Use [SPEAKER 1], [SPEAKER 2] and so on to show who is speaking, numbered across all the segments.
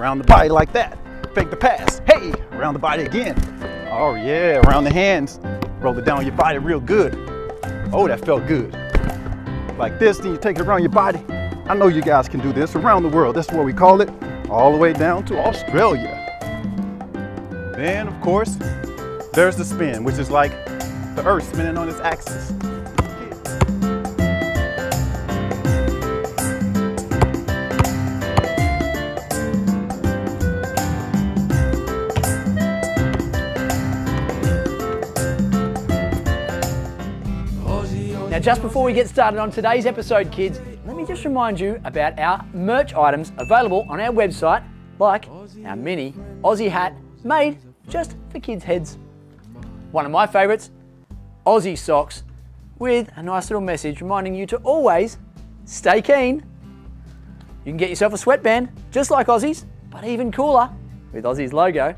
[SPEAKER 1] around the body like that. Fake the pass. Hey, around the body again. Oh yeah, around the hands. Roll it down your body real good. Oh, that felt good. Like this, then you take it around your body. I know you guys can do this around the world. That's what we call it. All the way down to Australia. Then, of course, there's the spin, which is like the earth spinning on its axis.
[SPEAKER 2] Now, just before we get started on today's episode, kids, let me just remind you about our merch items available on our website, like our mini Aussie hat made just for kids' heads. One of my favourites, Aussie socks, with a nice little message reminding you to always stay keen. You can get yourself a sweatband, just like Aussie's, but even cooler, with Aussie's logo.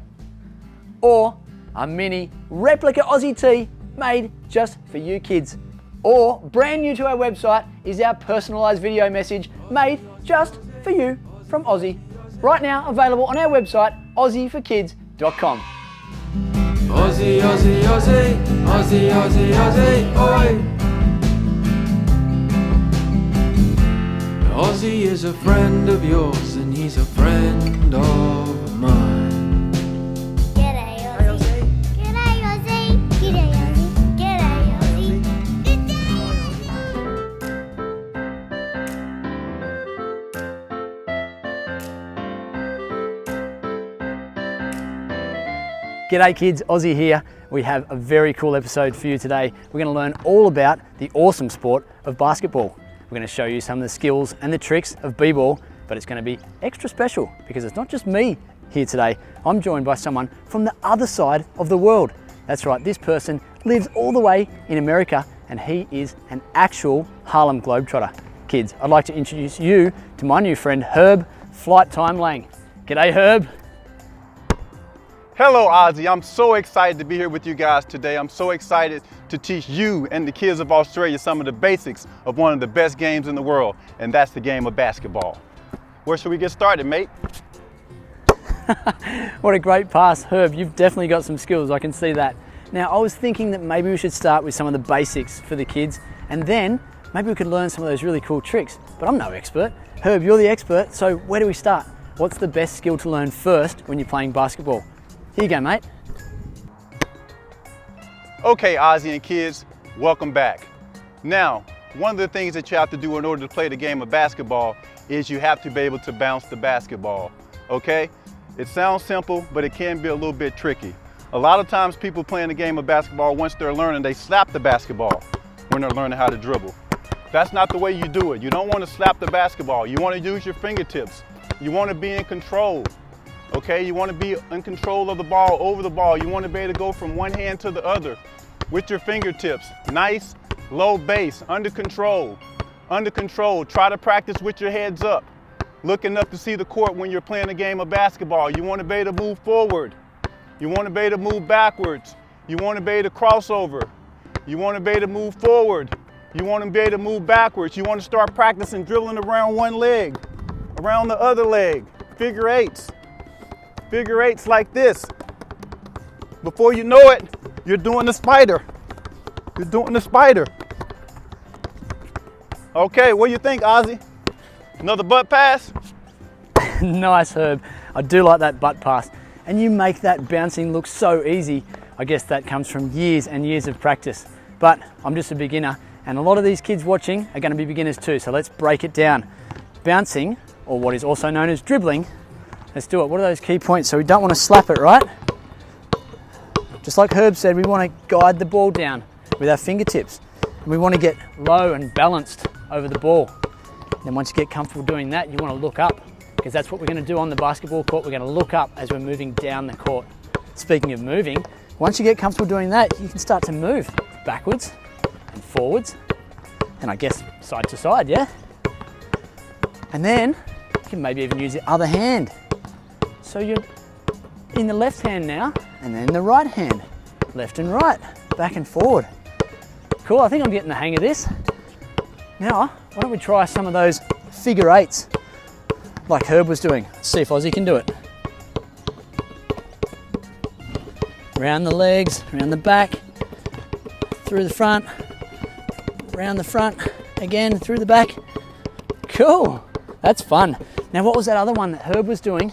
[SPEAKER 2] Or a mini replica Aussie tee made just for you kids. Or, brand new to our website, is our personalised video message made just for you from Aussie. Right now available on our website, aussieforkids.com.
[SPEAKER 3] Aussie, Aussie, Aussie, Aussie, Aussie, Aussie, oi! Aussie is a friend of yours and he's a friend of mine.
[SPEAKER 2] G'day kids, Ozzie here. We have a very cool episode for you today. We're going to learn all about the awesome sport of basketball. We're going to show you some of the skills and the tricks of b-ball, but it's going to be extra special because it's not just me here today. I'm joined by someone from the other side of the world. That's right, this person lives all the way in America and he is an actual Harlem Globetrotter. Kids, I'd like to introduce you to my new friend Herb Flight Time Lang. G'day Herb.
[SPEAKER 1] Hello Ozzie, I'm so excited to be here with you guys today. I'm so excited to teach you and the kids of Australia some of the basics of one of the best games in the world, and that's the game of basketball. Where should we get started, mate?
[SPEAKER 2] What a great pass, Herb. You've definitely got some skills, I can see that. Now, I was thinking that maybe we should start with some of the basics for the kids, and then maybe we could learn some of those really cool tricks, but I'm no expert. Herb, you're the expert, so where do we start? What's the best skill to learn first when you're playing basketball? Here you go, mate.
[SPEAKER 1] Okay, Ozzie and kids, welcome back. Now, one of the things that you have to do in order to play the game of basketball is you have to be able to bounce the basketball, okay? It sounds simple, but it can be a little bit tricky. A lot of times people playing the game of basketball, once they're learning, they slap the basketball when they're learning how to dribble. That's not the way you do it. You don't want to slap the basketball. You want to use your fingertips. You want to be in control. Okay, you want to be in control of the ball, over the ball. You want to be able to go from one hand to the other with your fingertips. Nice, low base, under control. Under control. Try to practice with your heads up. Looking up to see the court when you're playing a game of basketball. You want to be able to move forward. You want to be able to move backwards. You want to be able to cross over. You want to be able to move forward. You want to be able to move backwards. You want to start practicing dribbling around one leg, around the other leg. Figure eights. Figure eights like this. Before you know it, you're doing the spider. You're doing the spider. Okay, what do you think, Ozzie? Another butt pass?
[SPEAKER 2] Nice, Herb. I do like that butt pass. And you make that bouncing look so easy. I guess that comes from years and years of practice. But I'm just a beginner, and a lot of these kids watching are going to be beginners too, so let's break it down. Bouncing, or what is also known as dribbling, let's do it. What are those key points? So we don't want to slap it, right? Just like Herb said, we want to guide the ball down with our fingertips. And we want to get low and balanced over the ball. Then once you get comfortable doing that, you want to look up, because that's what we're going to do on the basketball court. We're going to look up as we're moving down the court. Speaking of moving, once you get comfortable doing that, you can start to move backwards and forwards, and I guess side to side, yeah? And then you can maybe even use the other hand. So you're in the left hand now, and then the right hand. Left and right, back and forward. Cool, I think I'm getting the hang of this. Now, why don't we try some of those figure eights? like Herb was doing. Let's see if Ozzie can do it. Around the legs, around the back, through the front, around the front, again through the back. Cool, that's fun. Now what was that other one that Herb was doing?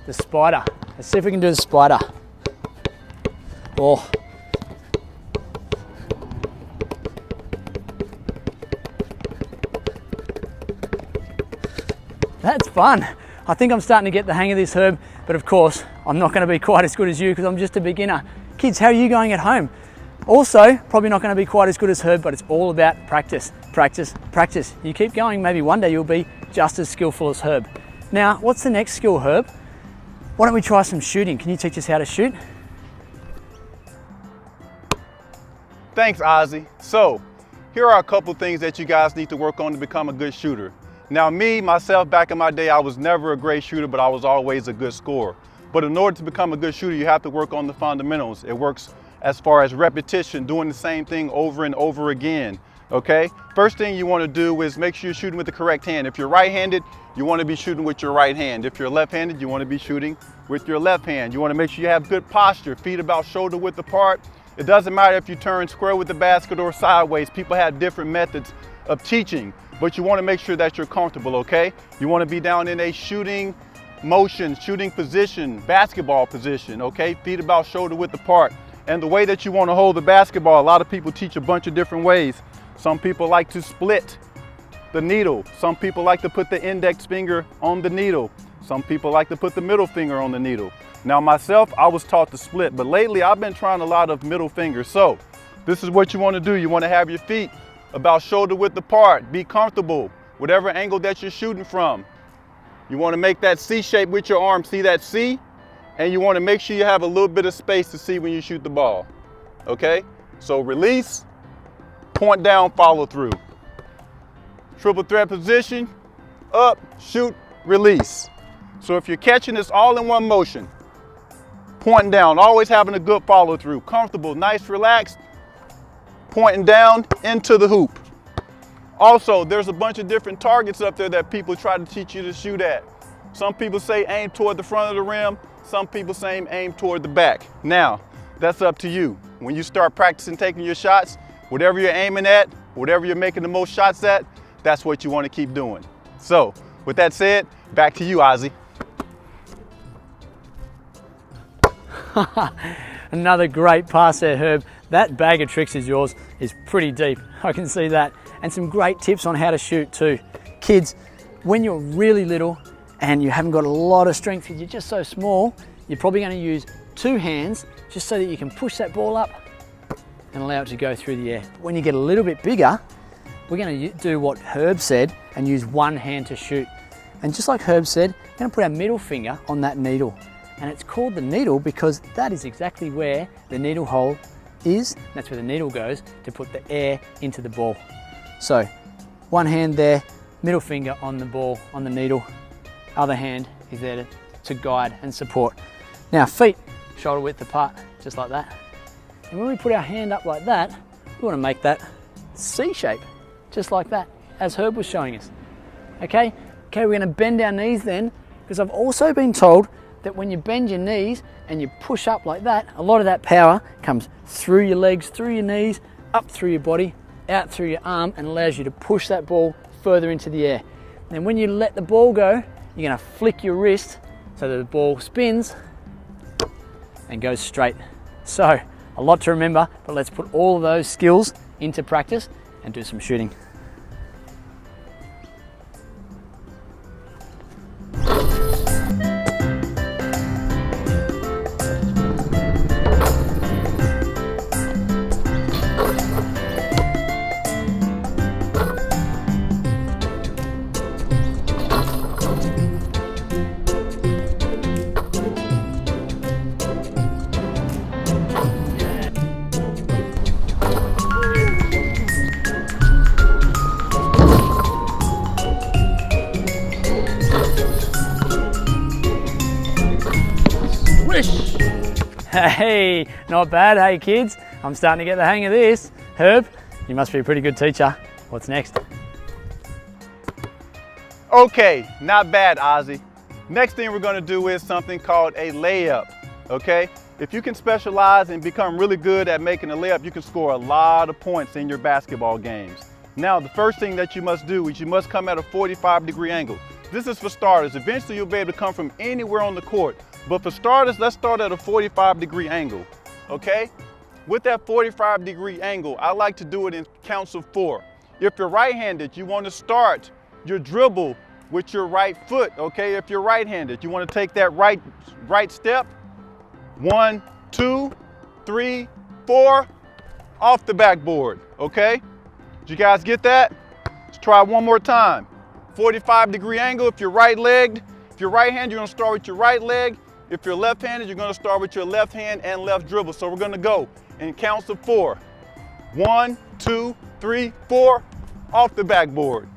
[SPEAKER 2] The spider. Let's see if we can do the spider. Oh. That's fun. I think I'm starting to get the hang of this, Herb, but of course, I'm not going to be quite as good as you because I'm just a beginner. Kids, how are you going at home? Also, probably not going to be quite as good as Herb, but it's all about practice, practice, practice. You keep going, maybe one day you'll be just as skillful as Herb. Now, what's the next skill, Herb? Why don't we try some shooting? Can you teach us how to shoot?
[SPEAKER 1] Thanks, Ozzie. So, here are a couple things that you guys need to work on to become a good shooter. Now myself, back in my day, I was never a great shooter, but I was always a good scorer. But in order to become a good shooter, you have to work on the fundamentals. It works as far as repetition, doing the same thing over and over again, okay? First thing you want to do is make sure you're shooting with the correct hand. If you're right-handed, you want to be shooting with your right hand. If you're left-handed, you want to be shooting with your left hand. You want to make sure you have good posture, feet about shoulder width apart. It doesn't matter if you turn square with the basket or sideways. People have different methods of teaching, but you want to make sure that you're comfortable, okay? You want to be down in a shooting motion, shooting position, basketball position, okay? Feet about shoulder width apart. And the way that you want to hold the basketball, a lot of people teach a bunch of different ways. Some people like to split the needle. Some people like to put the index finger on the needle. Some people like to put the middle finger on the needle. Now myself, I was taught to split, but lately I've been trying a lot of middle fingers. So this is what you want to do. You want to have your feet about shoulder width apart. Be comfortable, whatever angle that you're shooting from. You want to make that C shape with your arm. See that C? And you want to make sure you have a little bit of space to see when you shoot the ball. Okay? So release, point down, follow through. Triple threat position, up, shoot, release. So if you're catching this all in one motion, pointing down, always having a good follow through. Comfortable, nice, relaxed, pointing down into the hoop. Also, there's a bunch of different targets up there that people try to teach you to shoot at. Some people say aim toward the front of the rim. Some people say aim toward the back. Now, that's up to you. When you start practicing taking your shots, whatever you're aiming at, whatever you're making the most shots at, that's what you want to keep doing. So, with that said, back to you, Ozzie.
[SPEAKER 2] Another great pass there, Herb. That bag of tricks is yours is pretty deep. I can see that. And some great tips on how to shoot too. Kids, when you're really little and you haven't got a lot of strength because you're just so small, you're probably going to use two hands just so that you can push that ball up and allow it to go through the air. But when you get a little bit bigger, we're going to do what Herb said and use one hand to shoot. And just like Herb said, we're going to put our middle finger on that needle. And it's called the needle because that is exactly where the needle hole is. That's where the needle goes to put the air into the ball. So one hand there, middle finger on the ball, on the needle. Other hand is there to guide and support. Now feet shoulder width apart, just like that. And when we put our hand up like that, we want to make that C shape, just like that, as Herb was showing us. Okay, we're going to bend our knees then, because I've also been told that when you bend your knees and you push up like that, a lot of that power comes through your legs, through your knees, up through your body, out through your arm, and allows you to push that ball further into the air. And when you let the ball go, you're going to flick your wrist so that the ball spins and goes straight. So, a lot to remember, but let's put all of those skills into practice and do some shooting. Hey, not bad, hey kids. I'm starting to get the hang of this. Herb, you must be a pretty good teacher. What's next?
[SPEAKER 1] Okay, not bad, Ozzie. Next thing we're gonna do is something called a layup, okay? If you can specialize and become really good at making a layup, you can score a lot of points in your basketball games. Now, the first thing that you must do is you must come at a 45-degree angle. This is for starters. Eventually, you'll be able to come from anywhere on the court. But for starters, let's start at a 45-degree angle, okay? With that 45-degree angle, I like to do it in counts of 4. If you're right-handed, you want to start your dribble with your right foot, okay? If you're right-handed, you want to take that right step. 1, 2, 3, 4, off the backboard, okay? Did you guys get that? Let's try one more time. 45-degree angle. If you're right-legged, if you're right-handed, you're gonna start with your right leg. If you're left-handed, you're gonna start with your left hand and left dribble. So we're gonna go in counts of 4. 1, 2, 3, 4, off the backboard.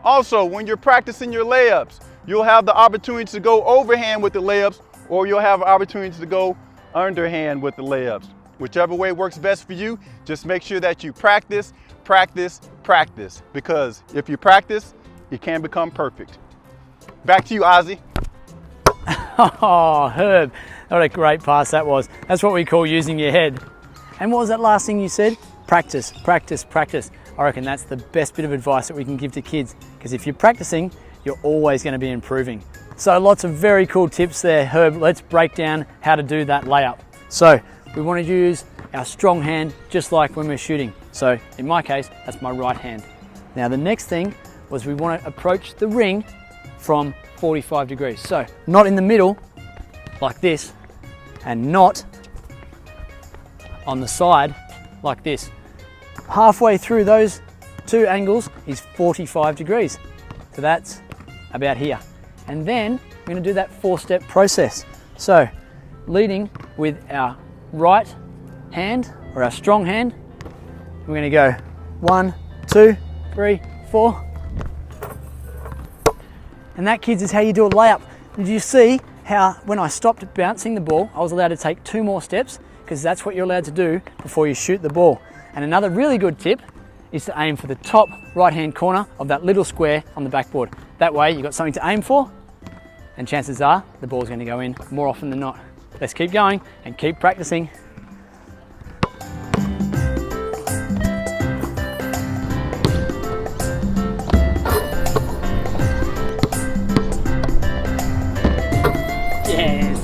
[SPEAKER 1] Also, when you're practicing your layups, you'll have the opportunity to go overhand with the layups, or you'll have an opportunity to go underhand with the layups. Whichever way works best for you, just make sure that you practice, practice, practice. Because if you practice, you can become perfect. Back to you, Ozzie.
[SPEAKER 2] Oh, Herb, what a great pass that was. That's what we call using your head. And what was that last thing you said? Practice, practice, practice. I reckon that's the best bit of advice that we can give to kids, because if you're practicing, you're always going to be improving. So lots of very cool tips there, Herb. Let's break down how to do that layup. So we want to use our strong hand just like when we're shooting. So in my case, that's my right hand. Now the next thing was we want to approach the ring from 45 degrees. So not in the middle like this, and not on the side like this. Halfway through those two angles is 45 degrees. So that's about here. And then we're going to do that 4-step process. So leading with our right hand, or our strong hand, we're going to go 1, 2, 3, 4. And that, kids, is how you do a layup. Did you see how when I stopped bouncing the ball, I was allowed to take 2 more steps, because that's what you're allowed to do before you shoot the ball. And another really good tip is to aim for the top right-hand corner of that little square on the backboard. That way you've got something to aim for, and chances are the ball's going to go in more often than not. Let's keep going and keep practicing. Yes.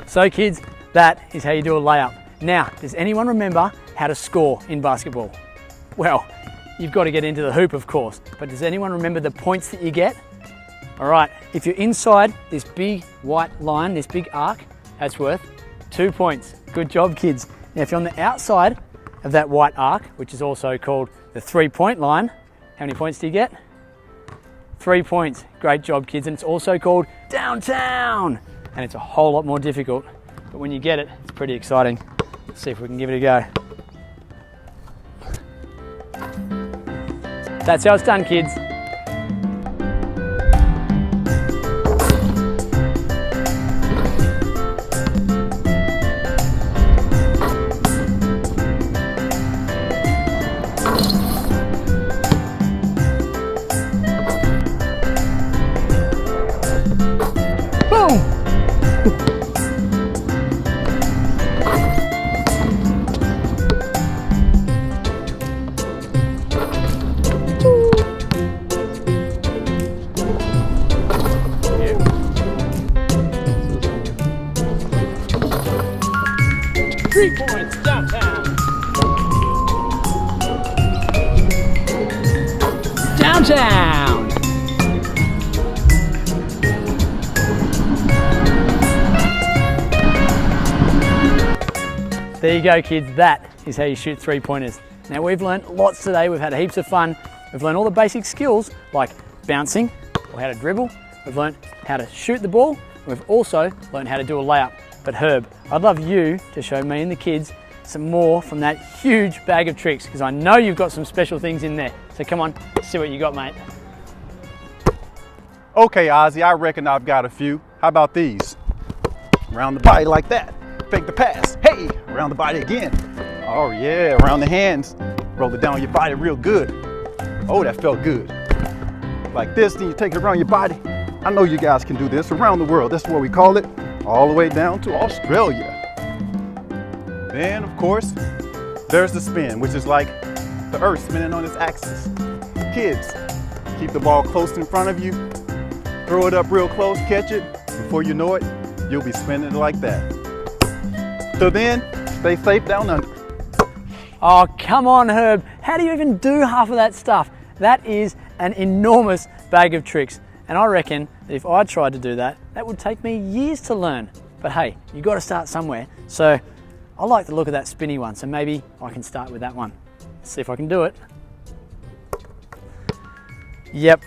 [SPEAKER 2] So kids, that is how you do a layup. Now, does anyone remember how to score in basketball? Well, you've got to get into the hoop, of course, but does anyone remember the points that you get? All right, if you're inside this big white line, this big arc, that's worth 2 points. Good job, kids. Now, if you're on the outside of that white arc, which is also called the 3-point line, how many points do you get? 3 points. Great job, kids. And it's also called downtown. And it's a whole lot more difficult, but when you get it, it's pretty exciting. Let's see if we can give it a go. That's how it's done, kids. Boom! Three points downtown. Downtown. There you go, kids. That is how you shoot 3-pointers. Now, we've learned lots today. We've had heaps of fun. We've learned all the basic skills like bouncing, or how to dribble. We've learned how to shoot the ball. We've also learned how to do a layup. But Herb, I'd love you to show me and the kids some more from that huge bag of tricks, because I know you've got some special things in there. So come on, see what you got, mate.
[SPEAKER 1] Okay, Ozzie, I reckon I've got a few. How about these? Around the body like that. Fake the pass. Hey, around the body again. Oh yeah, around the hands. Roll it down your body real good. Oh, that felt good. Like this, then you take it around your body. I know you guys can do this around the world. That's what we call it. All the way down to Australia. Then, of course, there's the spin, which is like the earth spinning on its axis. Kids, keep the ball close in front of you. Throw it up real close, catch it. Before you know it, you'll be spinning it like that. So then, stay safe down under.
[SPEAKER 2] Oh, come on, Herb. How do you even do half of that stuff? That is an enormous bag of tricks. And I reckon that if I tried to do that, that would take me years to learn. But hey, you got to start somewhere. So I like the look of that spinny one. So maybe I can start with that one. See if I can do it. Yep,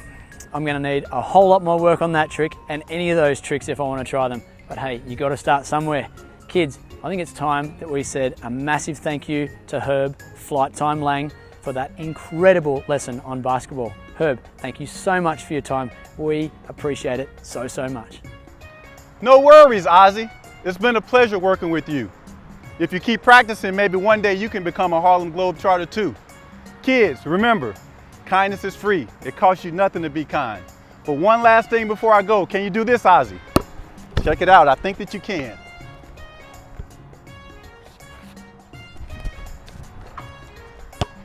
[SPEAKER 2] I'm going to need a whole lot more work on that trick and any of those tricks if I want to try them. But hey, you got to start somewhere. Kids, I think it's time that we said a massive thank you to Herb Flight Time Lang for that incredible lesson on basketball. Herb, thank you so much for your time. We appreciate it so, so much.
[SPEAKER 1] No worries, Ozzie. It's been a pleasure working with you. If you keep practicing, maybe one day you can become a Harlem Globetrotter too. Kids, remember, kindness is free. It costs you nothing to be kind. But one last thing before I go, can you do this, Ozzie? Check it out, I think that you can.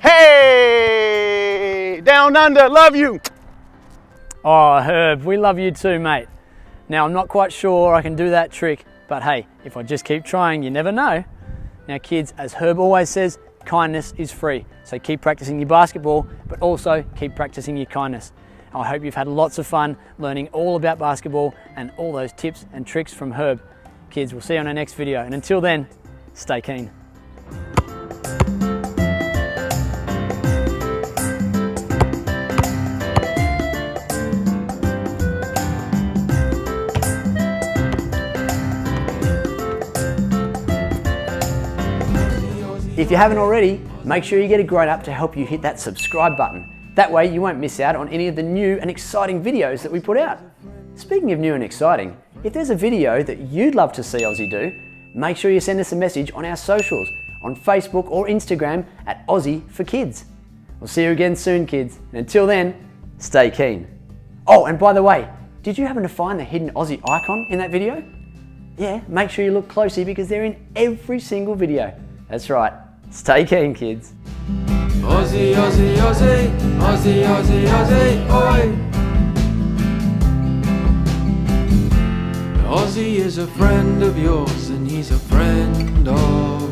[SPEAKER 1] Hey, down under, love you.
[SPEAKER 2] Oh, Herb, we love you too, mate. Now, I'm not quite sure I can do that trick, but hey, if I just keep trying, you never know. Now, kids, as Herb always says, kindness is free. So keep practicing your basketball, but also keep practicing your kindness. I hope you've had lots of fun learning all about basketball and all those tips and tricks from Herb. Kids, we'll see you on our next video. And until then, stay keen. If you haven't already, make sure you get a grown-up to help you hit that subscribe button. That way you won't miss out on any of the new and exciting videos that we put out. Speaking of new and exciting, if there's a video that you'd love to see Ozzie do, make sure you send us a message on our socials, on Facebook or Instagram at Ozzie for Kids. We'll see you again soon, kids. And until then, stay keen. Oh, and by the way, did you happen to find the hidden Ozzie icon in that video? Yeah, make sure you look closely because they're in every single video. That's right. Stay keen, kids.
[SPEAKER 3] Ozzie, Ozzie, Ozzie, Ozzie, Ozzie, Ozzie, oi! Ozzie is a friend of yours and he's a friend of